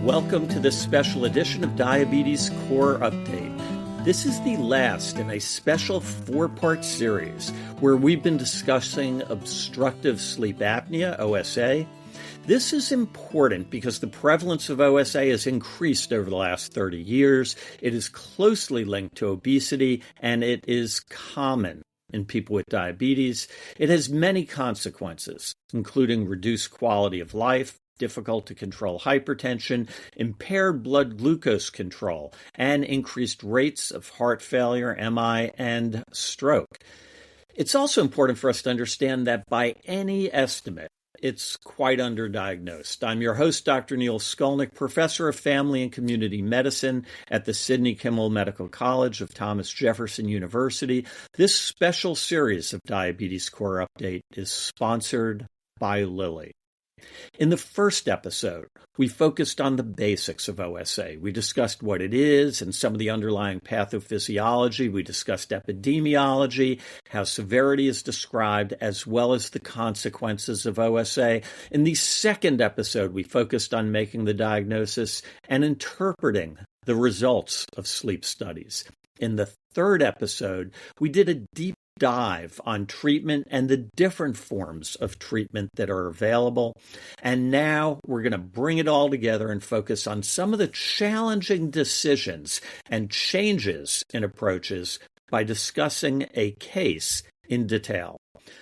Welcome to this special edition of Diabetes Core Update. This is the last in a special four-part series where we've been discussing obstructive sleep apnea, OSA. This is important because the prevalence of OSA has increased over the last 30 years. It is closely linked to obesity, and it is common in people with diabetes. It has many consequences, including reduced quality of life, difficult to control hypertension, impaired blood glucose control, and increased rates of heart failure, MI, and stroke. It's also important for us to understand that by any estimate, it's quite underdiagnosed. I'm your host, Dr. Neil Skolnik, professor of family and community medicine at the Sidney Kimmel Medical College of Thomas Jefferson University. This special series of Diabetes Core Update is sponsored by Lilly. In the first episode, we focused on the basics of OSA. We discussed what it is and some of the underlying pathophysiology. We discussed epidemiology, how severity is described, as well as the consequences of OSA. In the second episode, we focused on making the diagnosis and interpreting the results of sleep studies. In the third episode, we did a deep dive on treatment and the different forms of treatment that are available. And now we're going to bring it all together and focus on some of the challenging decisions and changes in approaches by discussing a case in detail.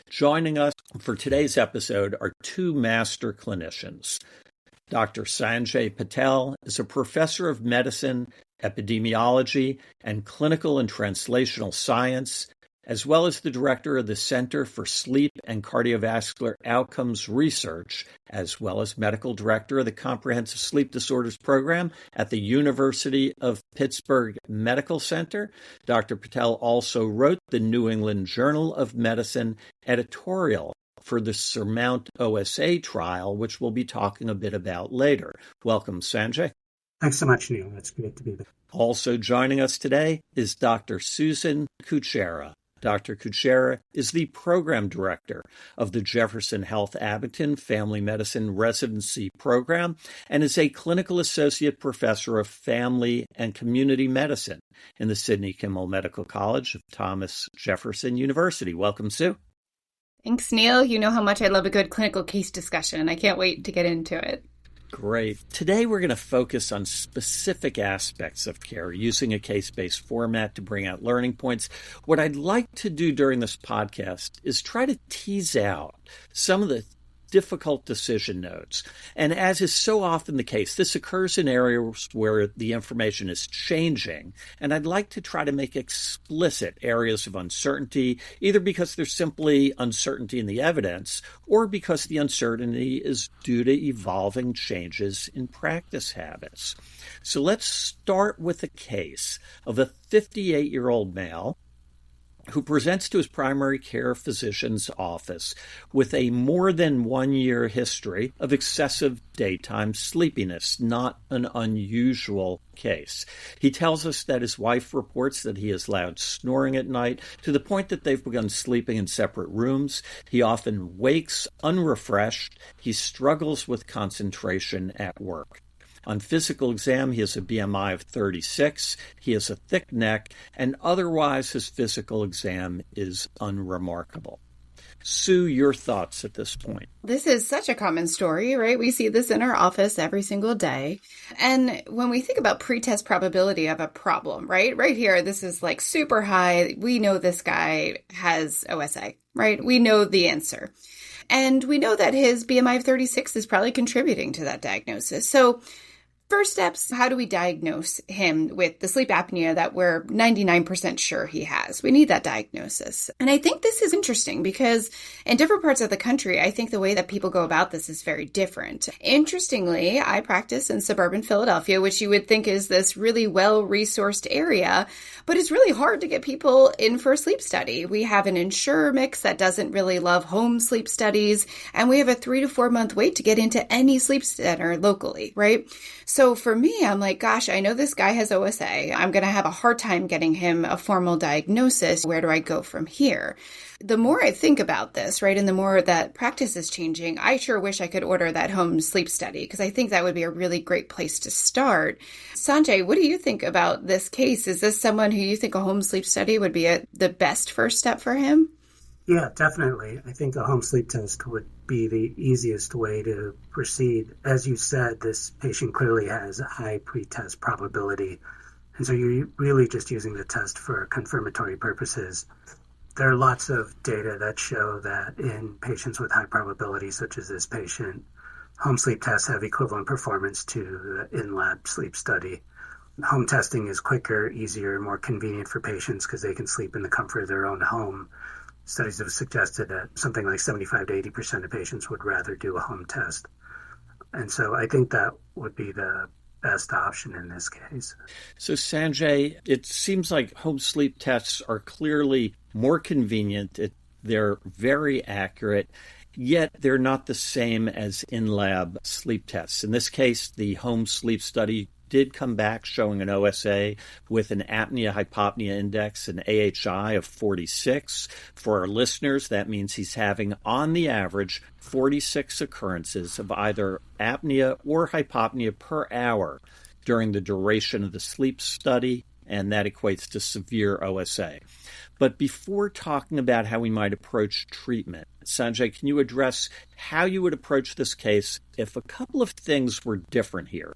Joining us for today's episode are two master clinicians. Dr. Sanjay Patel is a professor of medicine, epidemiology, and clinical and translational science, as well as the director of the Center for Sleep and Cardiovascular Outcomes Research, as well as medical director of the Comprehensive Sleep Disorders Program at the University of Pittsburgh Medical Center. Dr. Patel also wrote the New England Journal of Medicine editorial for the Surmount OSA trial, which we'll be talking a bit about later. Welcome, Sanjay. Thanks so much, Neil. It's great to be there. Also joining us today is Dr. Susan Kuchera. Dr. Kuchera is the program director of the Jefferson Health Abington Family Medicine Residency Program and is a clinical associate professor of family and community medicine in the Sidney Kimmel Medical College of Thomas Jefferson University. Welcome, Sue. Thanks, Neil. You know how much I love a good clinical case discussion. I can't wait to get into it. Great. Today we're going to focus on specific aspects of care using a case-based format to bring out learning points. What I'd like to do during this podcast is try to tease out some of the difficult decision nodes. And as is so often the case, this occurs in areas where the information is changing. And I'd like to try to make explicit areas of uncertainty, either because there's simply uncertainty in the evidence or because the uncertainty is due to evolving changes in practice habits. So let's start with a case of a 58-year-old male who presents to his primary care physician's office with a more than 1 year history of excessive daytime sleepiness, not an unusual case. He tells us that his wife reports that he has loud snoring at night to the point that they've begun sleeping in separate rooms. He often wakes unrefreshed. He struggles with concentration at work. On physical exam, he has a BMI of 36, he has a thick neck, and otherwise his physical exam is unremarkable. Sue, your thoughts at this point? This is such a common story, right? We see this in our office every single day. And when we think about pretest probability of a problem, right here, this is like super high. We know this guy has OSA, right? We know the answer. And we know that his BMI of 36 is probably contributing to that diagnosis. So first steps, how do we diagnose him with the sleep apnea that we're 99% sure he has? We need that diagnosis. And I think this is interesting because in different parts of the country, I think the way that people go about this is very different. Interestingly, I practice in suburban Philadelphia, which you would think is this really well-resourced area, but it's really hard to get people in for a sleep study. We have an insurer mix that doesn't really love home sleep studies, and we have a 3 to 4 month wait to get into any sleep center locally, right? So So for me, I'm like, gosh, I know this guy has OSA. I'm going to have a hard time getting him a formal diagnosis. Where do I go from here? The more I think about this, right, and the more that practice is changing, I sure wish I could order that home sleep study because I think that would be a really great place to start. Sanjay, what do you think about this case? Is this someone who you think a home sleep study would be the best first step for him? Yeah, definitely. I think a home sleep test would be the easiest way to proceed. As you said, this patient clearly has a high pretest probability. And so you're really just using the test for confirmatory purposes. There are lots of data that show that in patients with high probability, such as this patient, home sleep tests have equivalent performance to the in-lab sleep study. Home testing is quicker, easier, more convenient for patients because they can sleep in the comfort of their own home. Studies have suggested that something like 75 to 80% of patients would rather do a home test. And so I think that would be the best option in this case. So Sanjay, it seems like home sleep tests are clearly more convenient. They're very accurate, yet they're not the same as in-lab sleep tests. In this case, the home sleep study did come back showing an OSA with an apnea-hypopnea index, an AHI of 46. For our listeners, that means he's having, on the average, 46 occurrences of either apnea or hypopnea per hour during the duration of the sleep study, and that equates to severe OSA. But before talking about how we might approach treatment, Sanjay, can you address how you would approach this case if a couple of things were different here?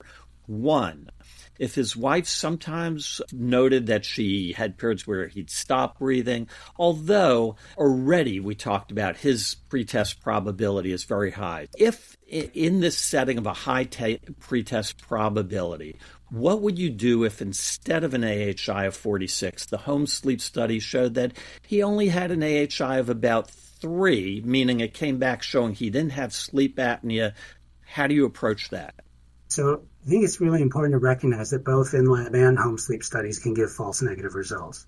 One, if his wife sometimes noted that she had periods where he'd stop breathing, although already we talked about his pretest probability is very high. If in this setting of a high pretest probability, what would you do if instead of an AHI of 46, the home sleep study showed that he only had an AHI of about 3, meaning it came back showing he didn't have sleep apnea? How do you approach that? So I think it's really important to recognize that both in-lab and home sleep studies can give false negative results.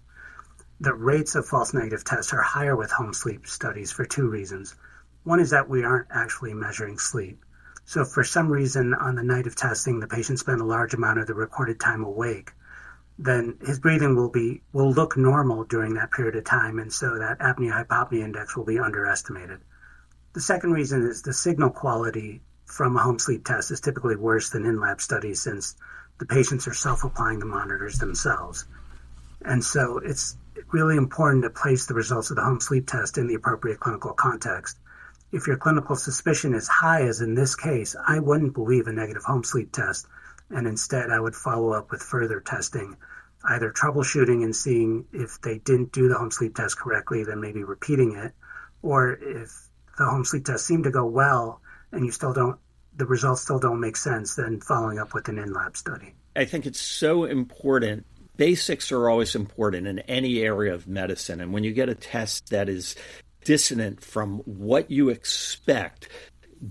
The rates of false negative tests are higher with home sleep studies for 2 reasons. One is that we aren't actually measuring sleep. So if for some reason on the night of testing the patient spent a large amount of the recorded time awake, then his breathing will look normal during that period of time, and so that apnea-hypopnea index will be underestimated. The second reason is the signal quality from a home sleep test is typically worse than in-lab studies since the patients are self-applying the monitors themselves. And so it's really important to place the results of the home sleep test in the appropriate clinical context. If your clinical suspicion is high, as in this case, I wouldn't believe a negative home sleep test, and instead I would follow up with further testing, either troubleshooting and seeing if they didn't do the home sleep test correctly, then maybe repeating it, or if the home sleep test seemed to go well, and the results still don't make sense, then following up with an in-lab study. I think it's so important. Basics are always important in any area of medicine. And when you get a test that is dissonant from what you expect,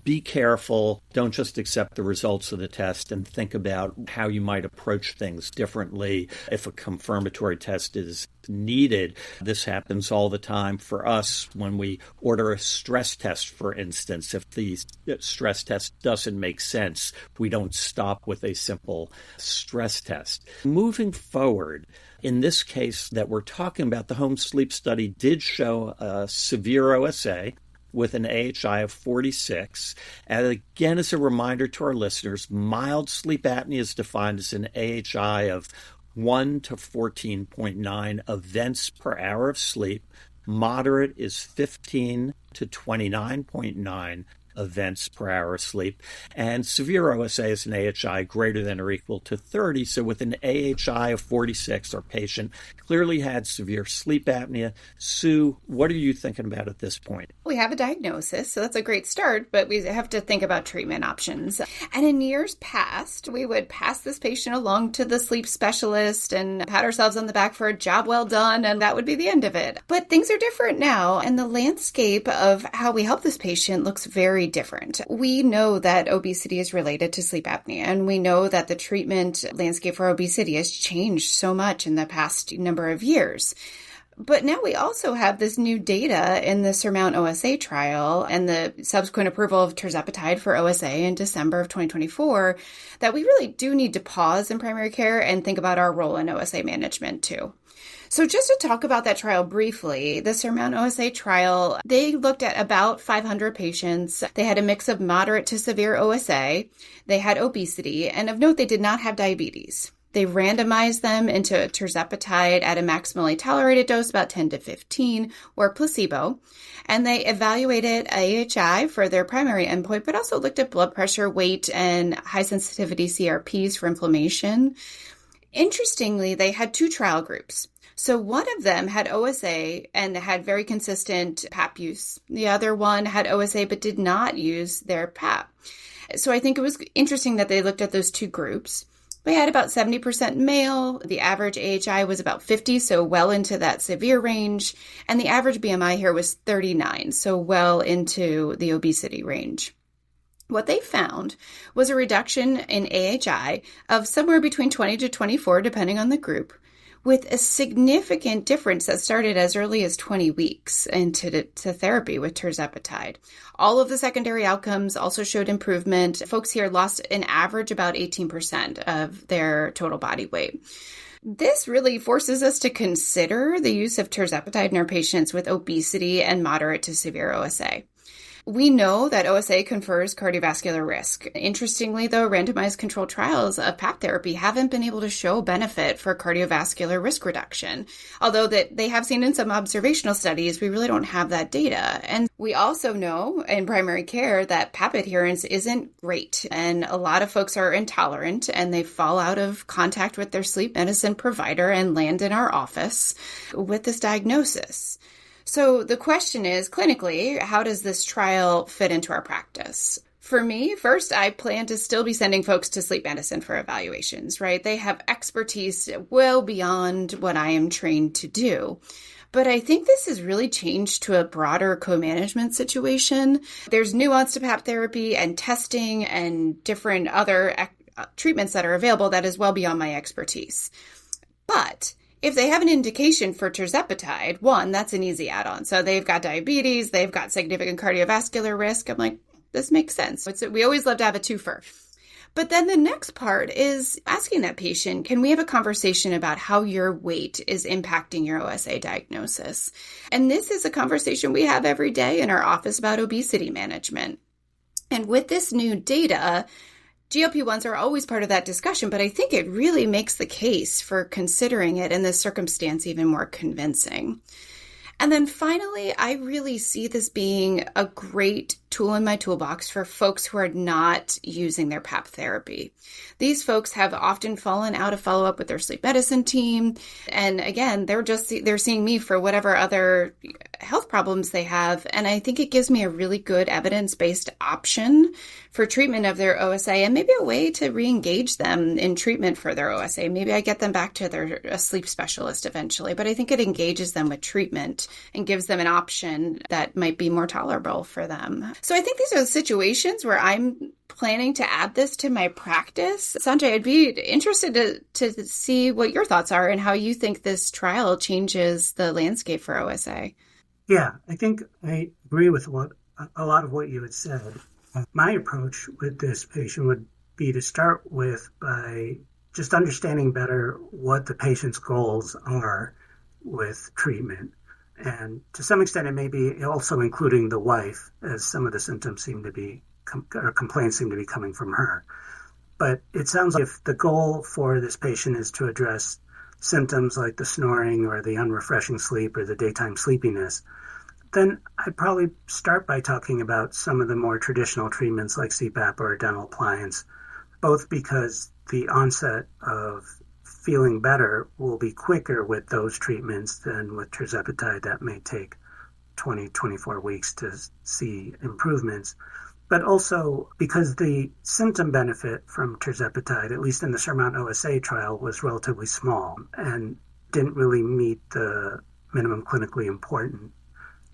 be careful. Don't just accept the results of the test and think about how you might approach things differently if a confirmatory test is needed. This happens all the time for us when we order a stress test, for instance. If the stress test doesn't make sense, we don't stop with a simple stress test. Moving forward, in this case that we're talking about, the home sleep study did show a severe OSA with an AHI of 46. And again, as a reminder to our listeners, mild sleep apnea is defined as an AHI of 1 to 14.9 events per hour of sleep. Moderate is 15 to 29.9 events per hour of sleep. And severe OSA is an AHI greater than or equal to 30. So with an AHI of 46, our patient clearly had severe sleep apnea. Sue, what are you thinking about at this point? We have a diagnosis, so that's a great start, but we have to think about treatment options. And in years past, we would pass this patient along to the sleep specialist and pat ourselves on the back for a job well done, and that would be the end of it. But things are different now, and the landscape of how we help this patient looks very different. We know that obesity is related to sleep apnea, and we know that the treatment landscape for obesity has changed so much in the past number of years. But now we also have this new data in the SURMOUNT-OSA trial and the subsequent approval of tirzepatide for OSA in December of 2024 that we really do need to pause in primary care and think about our role in OSA management too. So just to talk about that trial briefly, the SURMOUNT-OSA trial, they looked at about 500 patients. They had a mix of moderate to severe OSA. They had obesity, and of note, they did not have diabetes. They randomized them into tirzepatide at a maximally tolerated dose, about 10 to 15, or placebo. And they evaluated AHI for their primary endpoint, but also looked at blood pressure, weight, and high-sensitivity CRPs for inflammation. Interestingly, they had two trial groups. So one of them had OSA and had very consistent PAP use. The other one had OSA but did not use their PAP. So I think it was interesting that they looked at those two groups. They had about 70% male. The average AHI was about 50, so well into that severe range. And the average BMI here was 39, so well into the obesity range. What they found was a reduction in AHI of somewhere between 20 to 24, depending on the group, with a significant difference that started as early as 20 weeks into therapy with tirzepatide. All of the secondary outcomes also showed improvement. Folks here lost an average about 18% of their total body weight. This really forces us to consider the use of tirzepatide in our patients with obesity and moderate to severe OSA. We know that OSA confers cardiovascular risk. Interestingly, though, randomized controlled trials of PAP therapy haven't been able to show benefit for cardiovascular risk reduction. Although that they have seen in some observational studies, we really don't have that data. And we also know in primary care that PAP adherence isn't great. And a lot of folks are intolerant and they fall out of contact with their sleep medicine provider and land in our office with this diagnosis. So the question is, clinically, how does this trial fit into our practice? For me, first, I plan to still be sending folks to sleep medicine for evaluations, right? They have expertise well beyond what I am trained to do. But I think this has really changed to a broader co-management situation. There's nuance to PAP therapy and testing and different other treatments that are available that is well beyond my expertise. But if they have an indication for tirzepatide, one, that's an easy add-on. So they've got diabetes, they've got significant cardiovascular risk. I'm like, this makes sense. We always love to have a twofer. But then the next part is asking that patient, can we have a conversation about how your weight is impacting your OSA diagnosis? And this is a conversation we have every day in our office about obesity management. And with this new data, GLP-1s are always part of that discussion, but I think it really makes the case for considering it in this circumstance even more convincing. And then finally, I really see this being a great tool in my toolbox for folks who are not using their PAP therapy. These folks have often fallen out of follow-up with their sleep medicine team. And again, they're seeing me for whatever other health problems they have. And I think it gives me a really good evidence-based option for treatment of their OSA and maybe a way to re-engage them in treatment for their OSA. Maybe I get them back to a sleep specialist eventually, but I think it engages them with treatment and gives them an option that might be more tolerable for them. So I think these are the situations where I'm planning to add this to my practice. Sanjay, I'd be interested to see what your thoughts are and how you think this trial changes the landscape for OSA. Yeah, I think I agree with a lot of what you had said. My approach with this patient would be to start with by just understanding better what the patient's goals are with treatment. And to some extent, it may be also including the wife, as some of the symptoms seem to be, or complaints seem to be coming from her. But it sounds like if the goal for this patient is to address symptoms like the snoring or the unrefreshing sleep or the daytime sleepiness, then I'd probably start by talking about some of the more traditional treatments like CPAP or a dental appliance, both because the onset of feeling better will be quicker with those treatments than with tirzepatide. That may take 20, 24 weeks to see improvements. But also because the symptom benefit from tirzepatide, at least in the SURMOUNT-OSA trial, was relatively small and didn't really meet the minimum clinically important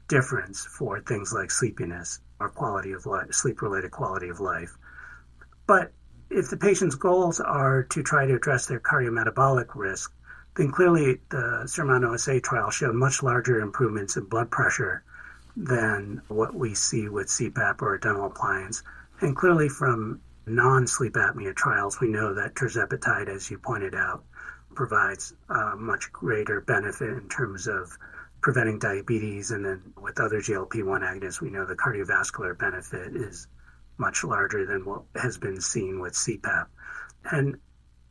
difference for things like sleepiness or quality of life, sleep-related quality of life. But if the patient's goals are to try to address their cardiometabolic risk, then clearly the Surmount OSA trial showed much larger improvements in blood pressure than what we see with CPAP or a dental appliance. And clearly from non-sleep apnea trials, we know that tirzepatide, as you pointed out, provides a much greater benefit in terms of preventing diabetes. And then with other GLP-1 agonists, we know the cardiovascular benefit is much larger than what has been seen with CPAP. And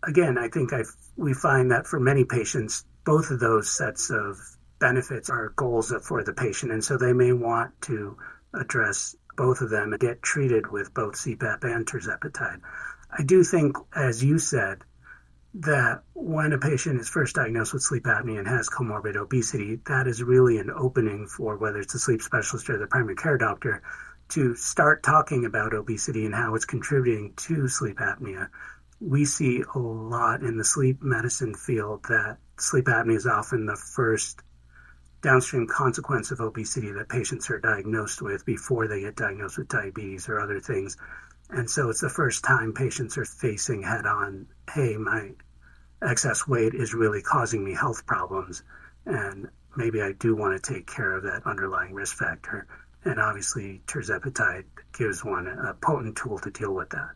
again, I think we find that for many patients, both of those sets of benefits are goals for the patient. And so they may want to address both of them and get treated with both CPAP and tirzepatide. I do think, as you said, that when a patient is first diagnosed with sleep apnea and has comorbid obesity, that is really an opening for whether it's a sleep specialist or the primary care doctor to start talking about obesity and how it's contributing to sleep apnea. We see a lot in the sleep medicine field that sleep apnea is often the first downstream consequence of obesity that patients are diagnosed with before they get diagnosed with diabetes or other things. And so it's the first time patients are facing head on, hey, my excess weight is really causing me health problems, and maybe I do want to take care of that underlying risk factor. And obviously, tirzepatide gives one a potent tool to deal with that.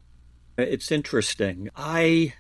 It's interesting. I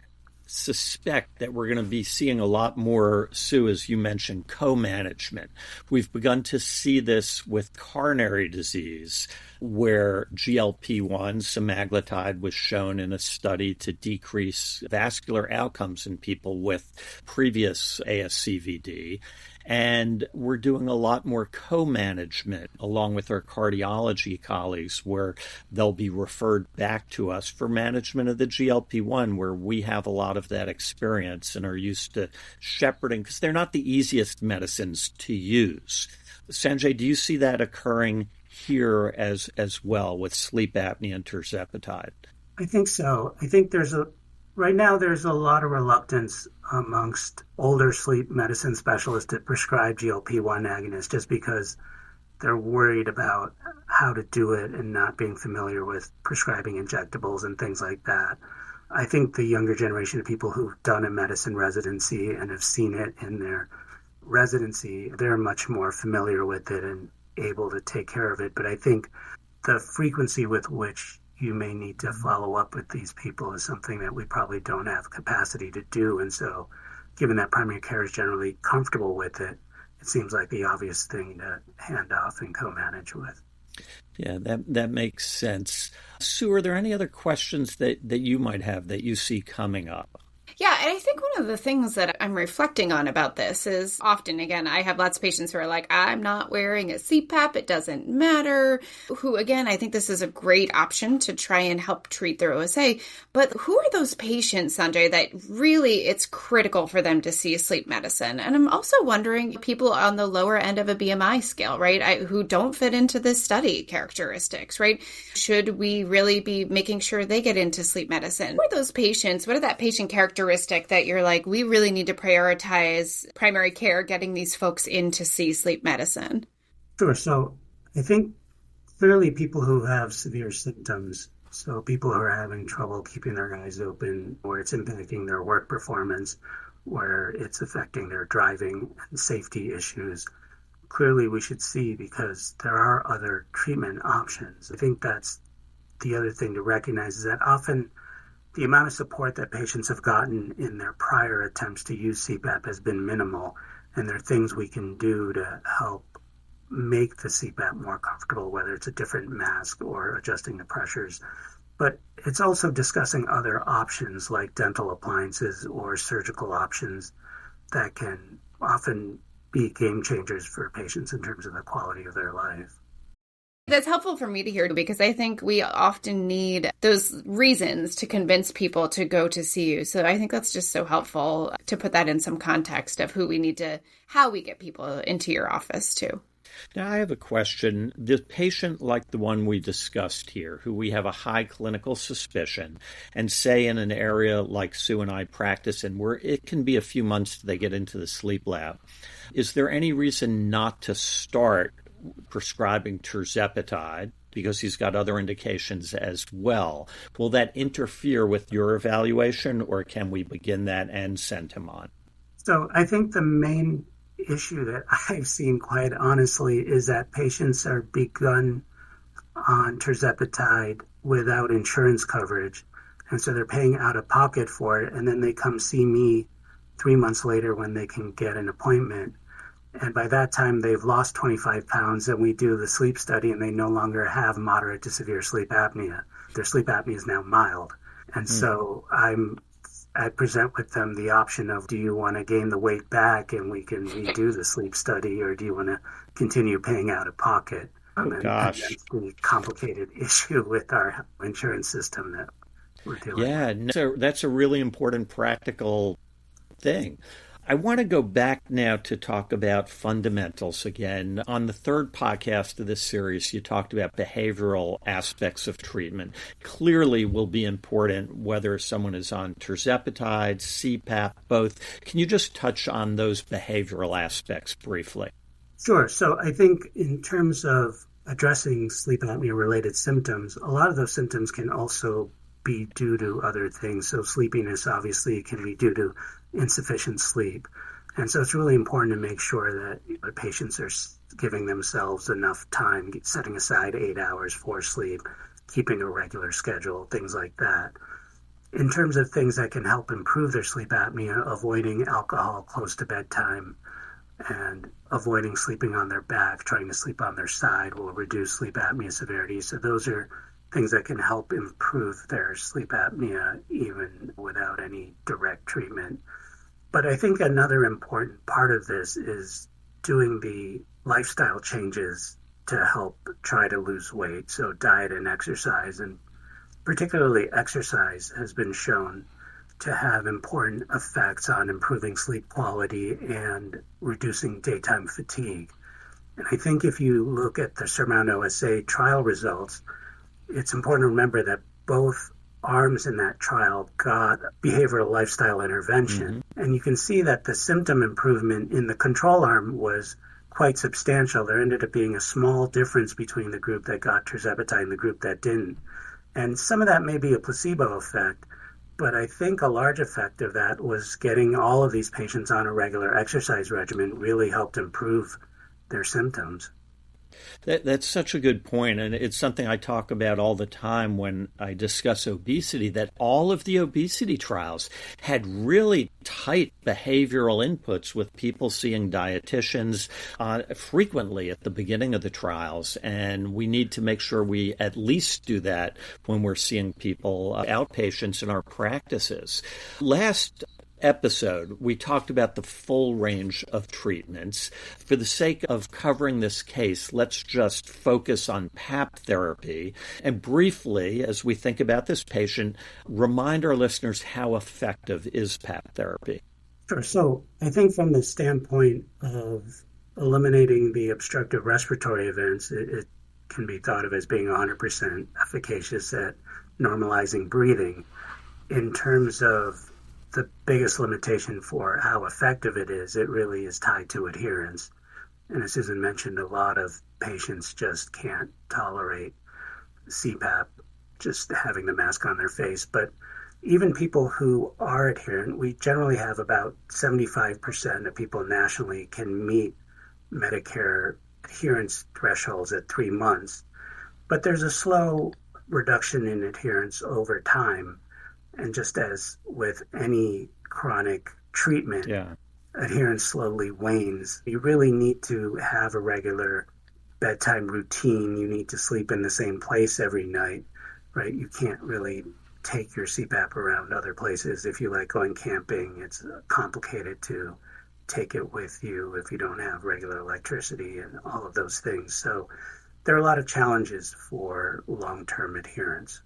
suspect that we're going to be seeing a lot more, Sue, as you mentioned, co-management. We've begun to see this with coronary disease, where GLP-1, semaglutide, was shown in a study to decrease vascular outcomes in people with previous ASCVD. And we're doing a lot more co-management along with our cardiology colleagues, where they'll be referred back to us for management of the GLP-1, where we have a lot of that experience and are used to shepherding, because they're not the easiest medicines to use. Sanjay, do you see that occurring here as well with sleep apnea and tirzepatide? I think so. I think right now there's a lot of reluctance amongst older sleep medicine specialists to prescribe GLP-1 agonists just because they're worried about how to do it and not being familiar with prescribing injectables and things like that. I think the younger generation of people who've done a medicine residency and have seen it in their residency, they're much more familiar with it and able to take care of it. But I think the frequency with which you may need to follow up with these people is something that we probably don't have capacity to do. And so given that primary care is generally comfortable with it, it seems like the obvious thing to hand off and co-manage with. Yeah, that makes sense. Sue, are there any other questions that you might have that you see coming up? Yeah, and I think one of the things that I'm reflecting on about this is often, again, I have lots of patients who are like, I'm not wearing a CPAP, it doesn't matter. Who, again, I think this is a great option to try and help treat their OSA. But who are those patients, Sanjay, that really it's critical for them to see sleep medicine? And I'm also wondering people on the lower end of a BMI scale, right, who don't fit into this study characteristics, right? Should we really be making sure they get into sleep medicine? Who are those patients? What are that patient characteristics that you're like, we really need to prioritize primary care, getting these folks in to see sleep medicine? Sure. So I think clearly people who have severe symptoms, so people who are having trouble keeping their eyes open, where it's impacting their work performance, where it's affecting their driving and safety issues, clearly we should see, because there are other treatment options. I think that's the other thing to recognize, is that often the amount of support that patients have gotten in their prior attempts to use CPAP has been minimal, and there are things we can do to help make the CPAP more comfortable, whether it's a different mask or adjusting the pressures. But it's also discussing other options like dental appliances or surgical options that can often be game changers for patients in terms of the quality of their life. That's helpful for me to hear, because I think we often need those reasons to convince people to go to see you. So I think that's just so helpful to put that in some context of how we get people into your office too. Now, I have a question. The patient like the one we discussed here, who we have a high clinical suspicion, and say in an area like Sue and I practice in, where it can be a few months till they get into the sleep lab, is there any reason not to start prescribing tirzepatide, because he's got other indications as well? Will that interfere with your evaluation, or can we begin that and send him on? So I think the main issue that I've seen, quite honestly, is that patients are begun on tirzepatide without insurance coverage. And so they're paying out of pocket for it. And then they come see me 3 months later when they can get an appointment. And by that time, they've lost 25 pounds, and we do the sleep study, and they no longer have moderate to severe sleep apnea. Their sleep apnea is now mild. And so I present with them the option of, do you want to gain the weight back and we can redo the sleep study, or do you want to continue paying out of pocket? Oh, gosh. And that's the complicated issue with our insurance system that we're dealing with. Yeah, so that's a really important practical thing. I want to go back now to talk about fundamentals again. On the third podcast of this series, you talked about behavioral aspects of treatment. Clearly will be important whether someone is on tirzepatide, CPAP, both. Can you just touch on those behavioral aspects briefly? Sure. So I think in terms of addressing sleep apnea-related symptoms, a lot of those symptoms can also be due to other things. So sleepiness obviously can be due to insufficient sleep. And so it's really important to make sure that the patients are giving themselves enough time, setting aside 8 hours for sleep, keeping a regular schedule, things like that. In terms of things that can help improve their sleep apnea, avoiding alcohol close to bedtime and avoiding sleeping on their back, trying to sleep on their side will reduce sleep apnea severity. So those are things that can help improve their sleep apnea even without any direct treatment. But I think another important part of this is doing the lifestyle changes to help try to lose weight. So diet and exercise, and particularly exercise, has been shown to have important effects on improving sleep quality and reducing daytime fatigue. And I think if you look at the SURMOUNT OSA trial results, it's important to remember that both arms in that trial got behavioral lifestyle intervention. And you can see that the symptom improvement in the control arm was quite substantial. There ended up being a small difference between the group that got tirzepatide and the group that didn't. And some of that may be a placebo effect, but I think a large effect of that was getting all of these patients on a regular exercise regimen really helped improve their symptoms. That's such a good point, and it's something I talk about all the time when I discuss obesity, that all of the obesity trials had really tight behavioral inputs with people seeing dietitians frequently at the beginning of the trials, and we need to make sure we at least do that when we're seeing people, outpatients in our practices. Last episode, we talked about the full range of treatments. For the sake of covering this case, let's just focus on PAP therapy. And briefly, as we think about this patient, remind our listeners how effective is PAP therapy. Sure. So I think from the standpoint of eliminating the obstructive respiratory events, it can be thought of as being 100% efficacious at normalizing breathing. In terms of the biggest limitation for how effective it really is tied to adherence. And as Susan mentioned, a lot of patients just can't tolerate CPAP, just having the mask on their face. But even people who are adherent, we generally have about 75% of people nationally can meet Medicare adherence thresholds at 3 months. But there's a slow reduction in adherence over time. And just as with any chronic treatment, adherence slowly wanes. You really need to have a regular bedtime routine. You need to sleep in the same place every night, right? You can't really take your CPAP around other places. If you like going camping, it's complicated to take it with you if you don't have regular electricity and all of those things. So there are a lot of challenges for long-term adherence.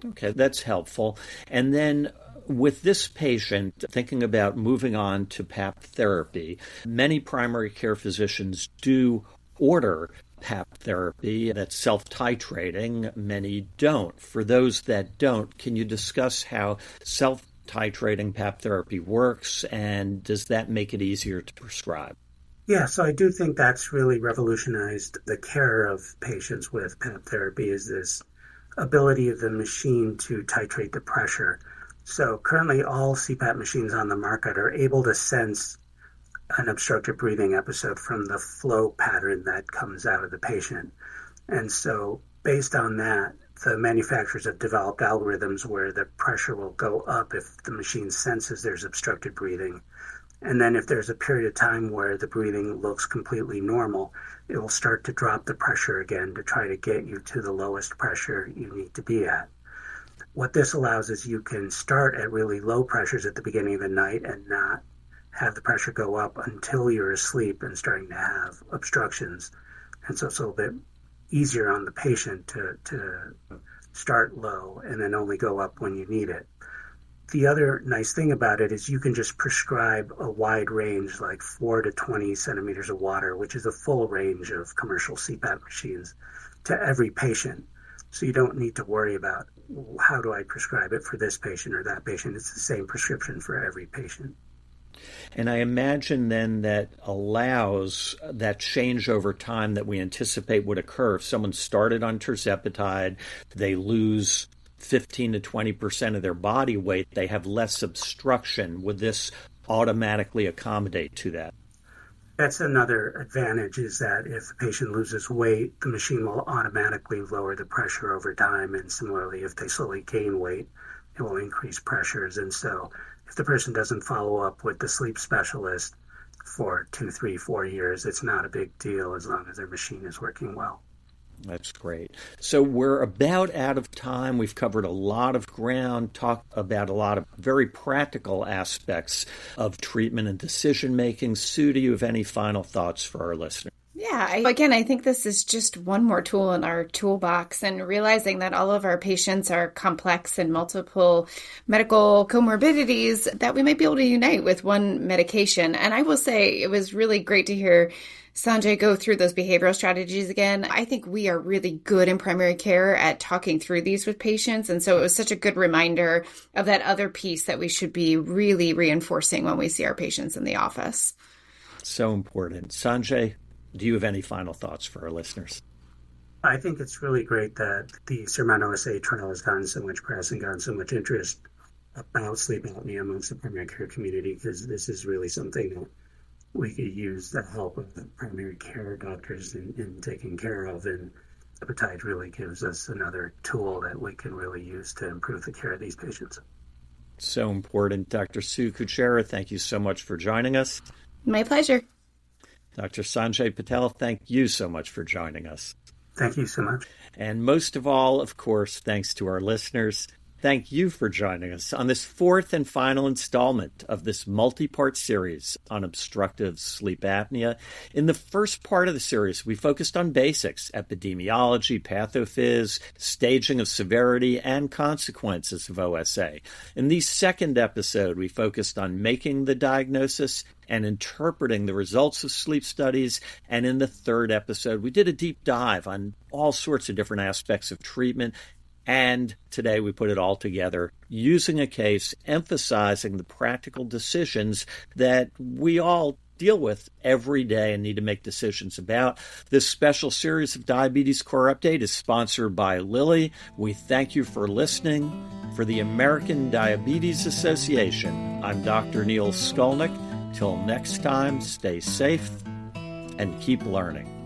Okay, that's helpful. And then with this patient, thinking about moving on to PAP therapy, many primary care physicians do order PAP therapy that's self-titrating. Many don't. For those that don't, can you discuss how self-titrating PAP therapy works, and does that make it easier to prescribe? Yeah, so I do think that's really revolutionized the care of patients with PAP therapy, is this ability of the machine to titrate the pressure. So currently all CPAP machines on the market are able to sense an obstructive breathing episode from the flow pattern that comes out of the patient. And so based on that, the manufacturers have developed algorithms where the pressure will go up if the machine senses there's obstructed breathing. And then if there's a period of time where the breathing looks completely normal, it will start to drop the pressure again to try to get you to the lowest pressure you need to be at. What this allows is you can start at really low pressures at the beginning of the night and not have the pressure go up until you're asleep and starting to have obstructions. And so it's a little bit easier on the patient to start low and then only go up when you need it. The other nice thing about it is you can just prescribe a wide range, like 4 to 20 centimeters of water, which is a full range of commercial CPAP machines, to every patient. So you don't need to worry about how do I prescribe it for this patient or that patient. It's the same prescription for every patient. And I imagine then that allows that change over time that we anticipate would occur. If someone started on tirzepatide, they lose 15 to 20% of their body weight, they have less obstruction. Would this automatically accommodate to that? That's another advantage, is that if the patient loses weight, the machine will automatically lower the pressure over time. And similarly, if they slowly gain weight, it will increase pressures. And so if the person doesn't follow up with the sleep specialist for 2, 3, 4 years, it's not a big deal as long as their machine is working well. That's great. So we're about out of time. We've covered a lot of ground, talked about a lot of very practical aspects of treatment and decision-making. Sue, do you have any final thoughts for our listeners? Yeah, I think this is just one more tool in our toolbox, and realizing that all of our patients are complex and multiple medical comorbidities, that we might be able to unite with one medication. And I will say it was really great to hear Sanjay go through those behavioral strategies again. I think we are really good in primary care at talking through these with patients. And so it was such a good reminder of that other piece that we should be really reinforcing when we see our patients in the office. So important. Sanjay, do you have any final thoughts for our listeners? I think it's really great that the Surmount OSA trial has gotten so much press and gotten so much interest about sleep apnea amongst the primary care community, because this is really something that we could use the help of the primary care doctors in taking care of. And Epidemiology really gives us another tool that we can really use to improve the care of these patients. So important. Dr. Sue Kuchera, thank you so much for joining us. My pleasure. Dr. Sanjay Patel, thank you so much for joining us. Thank you so much. And most of all, of course, thanks to our listeners. Thank you for joining us on this fourth and final installment of this multi-part series on obstructive sleep apnea. In the first part of the series, we focused on basics, epidemiology, pathophys, staging of severity, and consequences of OSA. In the second episode, we focused on making the diagnosis and interpreting the results of sleep studies. And in the third episode, we did a deep dive on all sorts of different aspects of treatment. And today we put it all together using a case emphasizing the practical decisions that we all deal with every day and need to make decisions about. This special series of Diabetes Core Update is sponsored by Lilly. We thank you for listening. For the American Diabetes Association, I'm Dr. Neil Skolnik. Till next time, stay safe and keep learning.